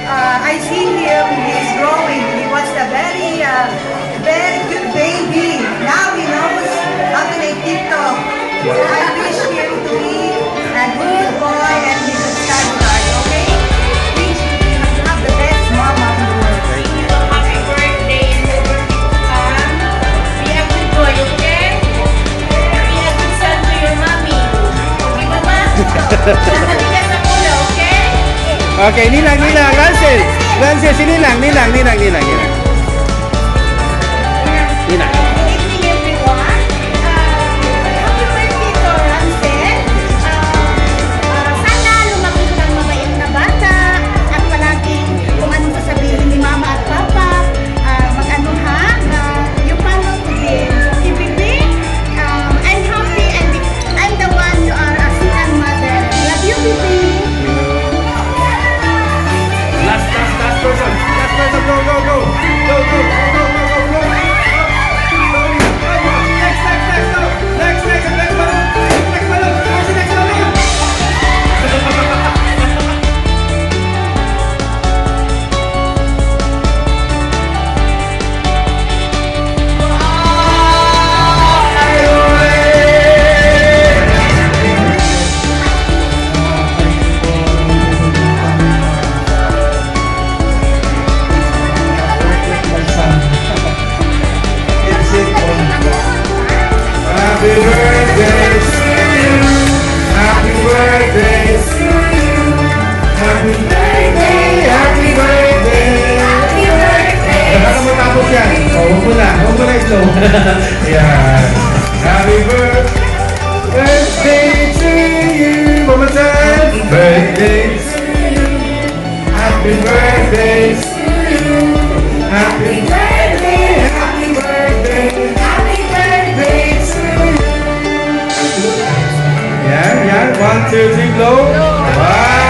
I see him, he's growing. He was a very good baby. Now he knows how to make TikTok. I wish him to be a good boy and he should study hard, okay? Please, you have the best mama in the world. Happy birthday and your birthday to come. Be a good boy, okay? Be a good son to your mommy. Okay, mama? Matigas ang ulo, okay? Okay, nilang, Ransel. Ransel, si nilang. Good evening, everyone. Happy birthday to Rancel. Sana lumaki kang mabait na bata at palaging kung anong sasabihin ni mama at papa, mag-ano ha, you follow to them. Okay, baby? I'm happy and I'm the one you are a single mother. Love you, baby. Last person. Go. Happy birthday to you. Happy birthday to you. Happy birthday. Baka matapos yan. Huwag mo na slow. Yan. Happy birthday to you. Mama time. Birthday to you. Happy birthday to you. Happy birthday. Happy birthday. Happy birthday to you. Yan. 1, 2, 3, blow. Wow!